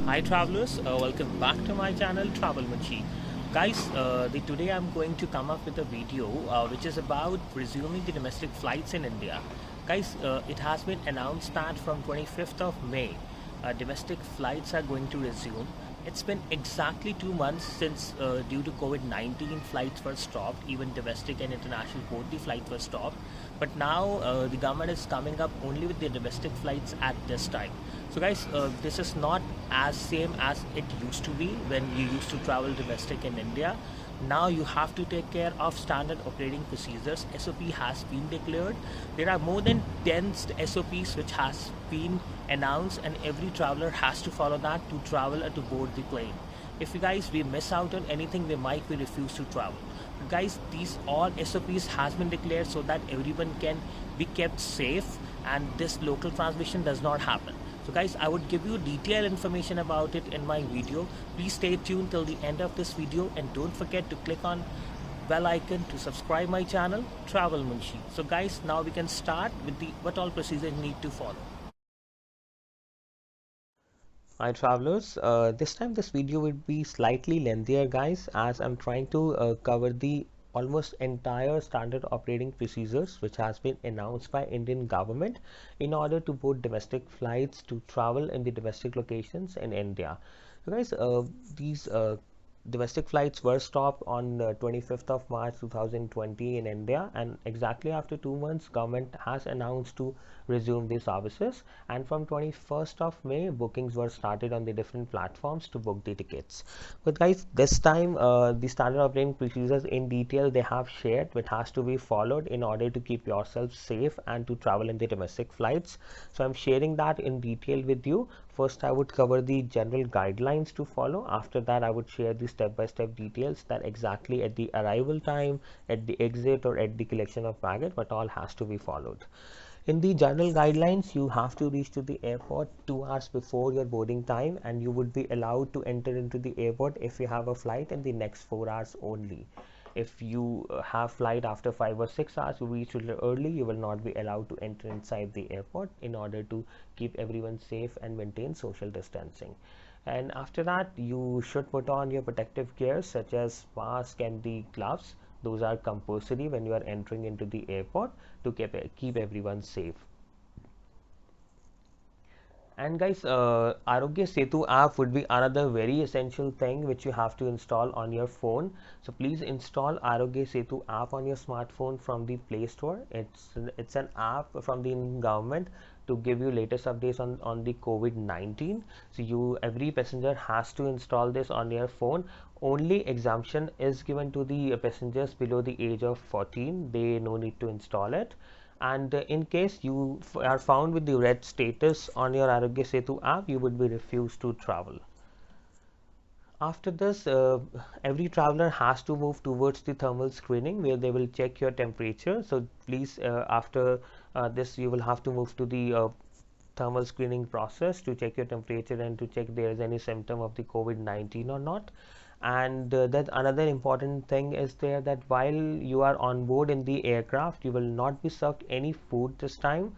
Hi travelers, welcome back to my channel Travel Machi. Guys, today I'm going to come up with a video which is about resuming the domestic flights in India. Guys, it has been announced that from 25th of May, domestic flights are going to resume. It's been exactly 2 months since, due to COVID-19, flights were stopped. Even domestic and international both the flights were stopped. But now the government is coming up only with the domestic flights at this time. So guys, this is not as same as it used to be when you used to travel domestic in India. Now you have to take care of standard operating procedures. SOP has been declared. There are more than 10 SOPs which has been announced, and every traveler has to follow that to travel or to board the plane. If you guys we miss out on anything, we might be refused to travel. But guys, these all SOPs has been declared so that everyone can be kept safe and this local transmission does not happen. So guys, I would give you detailed information about it in my video. Please stay tuned till the end of this video and don't forget to click on bell icon to subscribe my channel Travel Munshi. So guys, now we can start with the what all procedures you need to follow. Hi travelers, this time this video will be slightly lengthier guys, as I'm trying to cover the almost entire standard operating procedures which has been announced by Indian government in order to board domestic flights to travel in the domestic locations in India. So guys, these domestic flights were stopped on 25th of March 2020 in India, and exactly after 2 months government has announced to resume these services, and from 21st of May bookings were started on the different platforms to book the tickets. But guys, this time the standard operating procedures in detail they have shared which has to be followed in order to keep yourself safe and to travel in the domestic flights. So I'm sharing that in detail with you. First, I would cover the general guidelines to follow. After that, I would share the step-by-step details that exactly at the arrival time, at the exit, or at the collection of baggage, what all has to be followed. In the general guidelines, you have to reach to the airport 2 hours before your boarding time, and you would be allowed to enter into the airport if you have a flight in the next 4 hours only. If you have flight after 5 or 6 hours, you reach a little early, you will not be allowed to enter inside the airport in order to keep everyone safe and maintain social distancing. And after that, you should put on your protective gear such as mask and the gloves. Those are compulsory when you are entering into the airport to keep everyone safe. And guys, Arogya Setu app would be another very essential thing which you have to install on your phone. So please install Arogya Setu app on your smartphone from the Play Store. It's an app from the government to give you latest updates on the COVID-19. So every passenger has to install this on your phone. Only exemption is given to the passengers below the age of 14. They no need to install it. And in case you are found with the red status on your Arogya Setu app, you would be refused to travel. After this, every traveler has to move towards the thermal screening where they will check your temperature. So please, after this, you will have to move to the thermal screening process to check your temperature and to check there is any symptom of the COVID-19 or not. And that another important thing is there that while you are on board in the aircraft, you will not be served any food this time.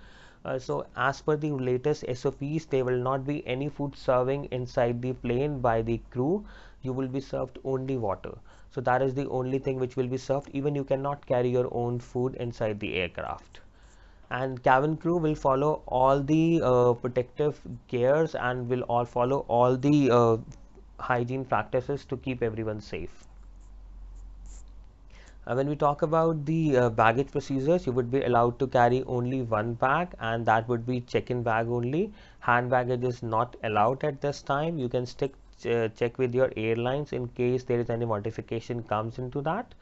So as per the latest SOPs, there will not be any food serving inside the plane by the crew. You will be served only water. So that is the only thing which will be served. Even you cannot carry your own food inside the aircraft. And cabin crew will follow all the protective gears and will all follow all the hygiene practices to keep everyone safe. When we talk about the baggage procedures, you would be allowed to carry only one bag, and that would be check-in bag only. Hand baggage is not allowed at this time. You can check with your airlines in case there is any modification comes into that.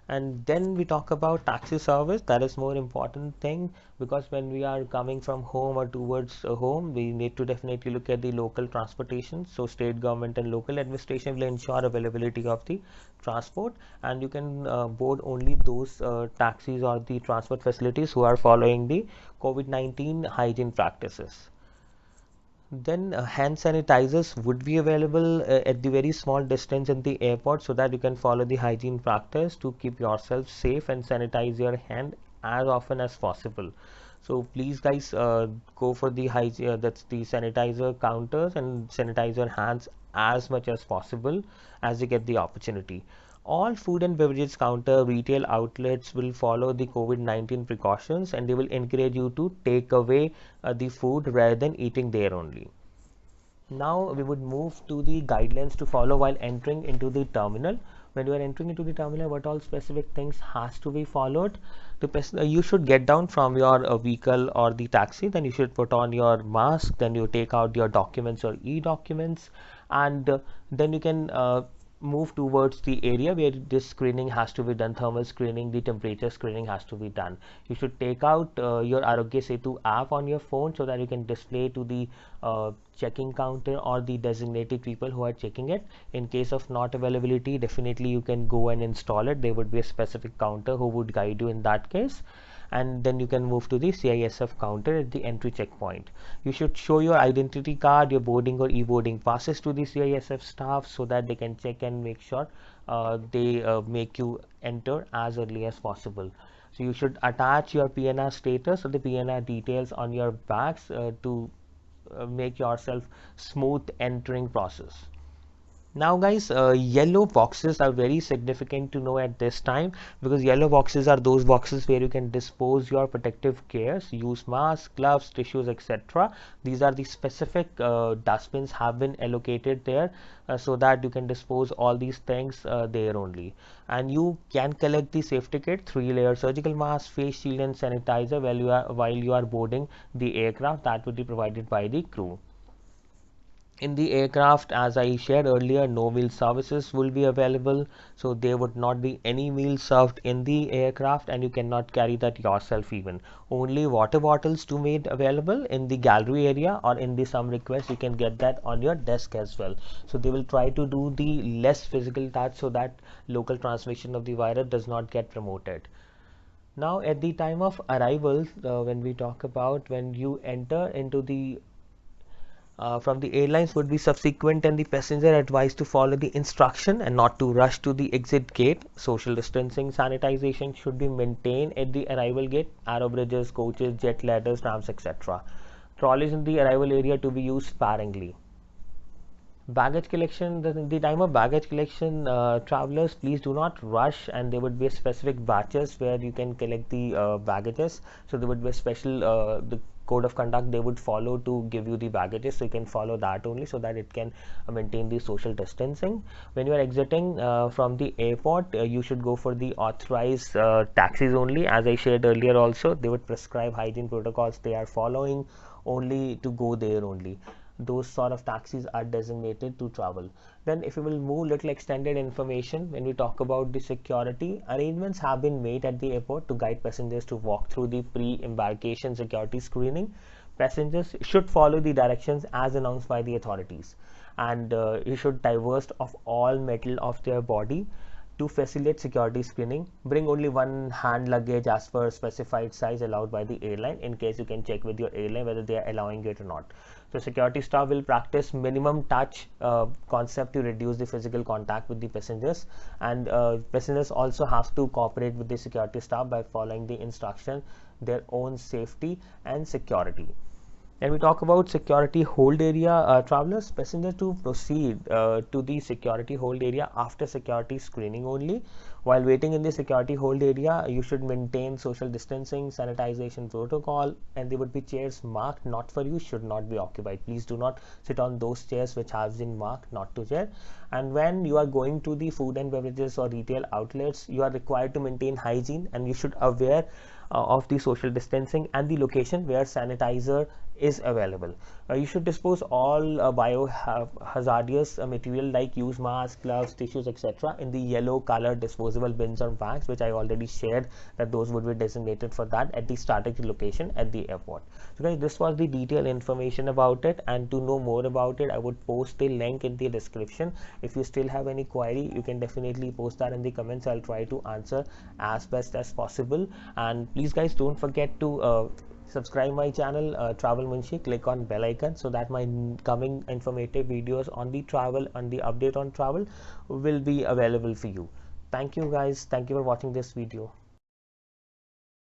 And then we talk about taxi service. That is more important thing, because when we are coming from home or towards home, we need to definitely look at the local transportation. So state government and local administration will ensure availability of the transport, and you can board only those taxis or the transport facilities who are following the COVID-19 hygiene practices. Then hand sanitizers would be available at the very small distance in the airport, so that you can follow the hygiene practice to keep yourself safe and sanitize your hand as often as possible. So please guys, go for the hygiene, that's the sanitizer counters, and sanitize your hands as much as possible as you get the opportunity. All food and beverages counter retail outlets will follow the COVID-19 precautions, and they will encourage you to take away the food rather than eating there only. Now we would move to the guidelines to follow while entering into the terminal. When you are entering into the terminal, what all specific things has to be followed? You should get down from your vehicle or the taxi, then you should put on your mask, then you take out your documents or e-documents, and then you can move towards the area where this screening has to be done, thermal screening, the temperature screening has to be done. You should take out your Arogya Setu app on your phone so that you can display to the checking counter or the designated people who are checking it. In case of not availability, definitely you can go and install it. There would be a specific counter who would guide you in that case, and then you can move to the CISF counter at the entry checkpoint. You should show your identity card, your boarding or e-boarding passes to the CISF staff so that they can check and make sure they make you enter as early as possible. So you should attach your PNR status or the PNR details on your bags to make yourself smooth entering process. Now guys, yellow boxes are very significant to know at this time, because yellow boxes are those boxes where you can dispose your protective cares, use masks, gloves, tissues, etc. These are the specific dustbins have been allocated there so that you can dispose all these things there only. And you can collect the safety kit, 3-layer surgical mask, face shield and sanitizer while you are boarding the aircraft. That would be provided by the crew. In the aircraft, as I shared earlier, no meal services will be available, so there would not be any meal served in the aircraft, and you cannot carry that yourself even. Only water bottles to made available in the gallery area, or in the some request you can get that on your desk as well. So they will try to do the less physical touch so that local transmission of the virus does not get promoted. Now at the time of arrival, when we talk about when you enter into the from the airlines would be subsequent, and the passenger advised to follow the instruction and not to rush to the exit gate. Social distancing, sanitization should be maintained at the arrival gate, aero bridges, coaches, jet ladders, ramps, etc. Trolleys in the arrival area to be used sparingly. Baggage collection, the time of baggage collection, travelers, please do not rush, and there would be a specific batches where you can collect the baggages. So there would be a special the code of conduct they would follow to give you the baggages, so you can follow that only so that it can maintain the social distancing. When you are exiting from the airport, you should go for the authorized taxis only. As I shared earlier also, they would prescribe hygiene protocols they are following only to go there only. Those sort of taxis are designated to travel. Then if you will move little extended information, when we talk about the security, arrangements have been made at the airport to guide passengers to walk through the pre-embarkation security screening. Passengers should follow the directions as announced by the authorities, and you should divest of all metal of their body to facilitate security screening. Bring only one hand luggage as per specified size allowed by the airline, in case you can check with your airline whether they are allowing it or not. So security staff will practice minimum touch concept to reduce the physical contact with the passengers, and passengers also have to cooperate with the security staff by following the instruction, their own safety and security. When we talk about security hold area, travelers, passengers to proceed to the security hold area after security screening only. While waiting in the security hold area, you should maintain social distancing, sanitization protocol, and there would be chairs marked not for you should not be occupied. Please do not sit on those chairs which have been marked not to chair. And when you are going to the food and beverages or retail outlets, you are required to maintain hygiene, and you should aware of the social distancing and the location where sanitizer is available. You should dispose all biohazardous material like used masks, gloves, tissues, etc. in the yellow color disposable bins or bags, which I already shared that those would be designated for that at the strategic location at the airport. So guys, this was the detailed information about it, and to know more about it, I would post the link in the description. If you still have any query, you can definitely post that in the comments. I'll try to answer as best as possible. And please guys, don't forget to subscribe my channel Travel Munshi. Click on bell icon so that my coming informative videos on the travel and the update on travel will be available for you. Thank you guys, thank you for watching this video.